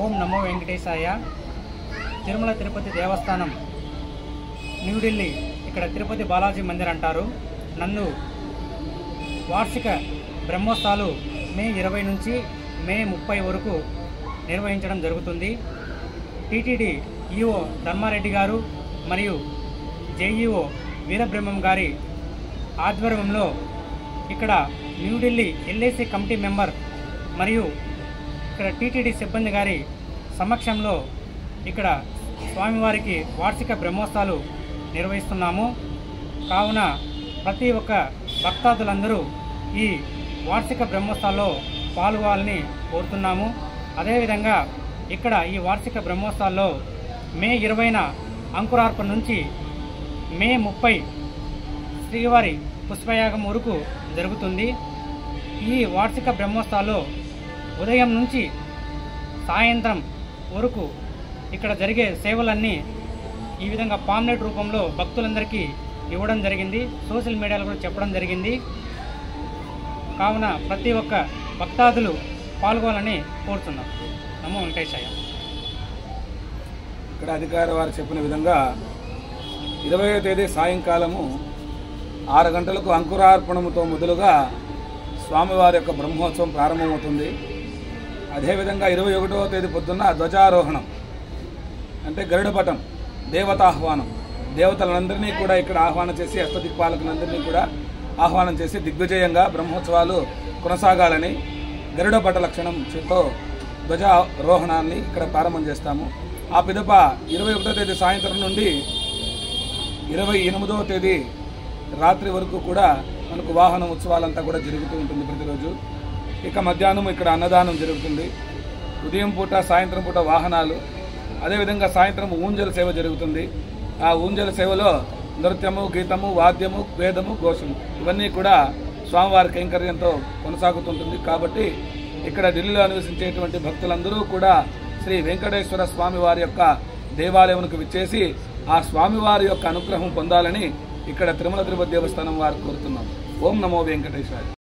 ఓం నమో వెంకటేశాయ. తిరుమల తిరుపతి దేవస్థానం న్యూఢిల్లీ, ఇక్కడ తిరుపతి బాలాజీ మందిర్ అంటారు. నందు వార్షిక బ్రహ్మోత్సవాలు మే 20 నుంచి మే 30 వరకు నిర్వహించడం జరుగుతుంది. టీటీడీ ఈఓ ధర్మారెడ్డి గారు మరియు జేఈఓ వీరబ్రహ్మం గారి ఆధ్వర్యంలో ఇక్కడ న్యూఢిల్లీ ఎల్ఐసి కమిటీ మెంబర్ మరియు ఇక్కడ టీటీడీ సిబ్బంది గారి సమక్షంలో ఇక్కడ స్వామివారికి వార్షిక బ్రహ్మోత్సవాలు నిర్వహిస్తున్నాము. కావున ప్రతి ఒక్క భక్తాదులందరూ ఈ వార్షిక బ్రహ్మోత్సవాల్లో పాల్గొనాలని కోరుతున్నాము. అదేవిధంగా ఇక్కడ ఈ వార్షిక బ్రహ్మోత్సవాల్లో మే 20న అంకురార్పణ నుంచి మే 30 శ్రీవారి పుష్పయాగం వరకు జరుగుతుంది. ఈ వార్షిక బ్రహ్మోత్సవాల్లో ఉదయం నుంచి సాయంత్రం వరకు ఇక్కడ జరిగే సేవలన్నీ ఈ విధంగా పాంప్లెట్ రూపంలో భక్తులందరికీ ఇవ్వడం జరిగింది. సోషల్ మీడియాలో కూడా చెప్పడం జరిగింది. కావున ప్రతి ఒక్క భక్తాదులు పాల్గొనాలని కోరుతున్నాం. నమో వెంకటేశాయ. ఇక్కడ అధికారి వారు చెప్పిన విధంగా 20వ తేదీ సాయంకాలము 6 గంటలకు అంకురార్పణముతో మొదలుగా స్వామివారి యొక్క బ్రహ్మోత్సవం ప్రారంభమవుతుంది. అదేవిధంగా 21వ తేదీ పొద్దున్న ధ్వజారోహణం అంటే గరుడపటం, దేవతాహ్వానం, దేవతలందరినీ కూడా ఇక్కడ ఆహ్వానం చేసి అష్టదిక్పాలకులందరినీ కూడా ఆహ్వానం చేసి దిగ్విజయంగా బ్రహ్మోత్సవాలు కొనసాగాలని గరుడపట లక్షణంతో ధ్వజారోహణాన్ని ఇక్కడ ప్రారంభం చేస్తాము. ఆ పిదప 21వ తేదీ సాయంత్రం నుండి 28వ తేదీ రాత్రి వరకు కూడా మనకు వాహన ఉత్సవాలంతా కూడా జరుగుతూ ఉంటుంది ప్రతిరోజు. ఇక మధ్యాహ్నం ఇక్కడ అన్నదానం జరుగుతుంది. ఉదయం పూట సాయంత్రం పూట వాహనాలు, అదేవిధంగా సాయంత్రం ఊంజల సేవ జరుగుతుంది. ఆ ఊంజల సేవలో నృత్యము, గీతము, వాద్యము, వేదము, ఘోషము ఇవన్నీ కూడా స్వామివారి కైంకర్యంతో కొనసాగుతుంటుంది. కాబట్టి ఇక్కడ ఢిల్లీలో నివసించేటువంటి భక్తులందరూ కూడా శ్రీ వెంకటేశ్వర స్వామి వారి యొక్క దేవాలయంకు విచ్చేసి ఆ స్వామివారి యొక్క అనుగ్రహం పొందాలని ఇక్కడ తిరుమల తిరుపతి దేవస్థానం వారు కోరుతున్నారు. ఓం నమో వెంకటేశ్వర.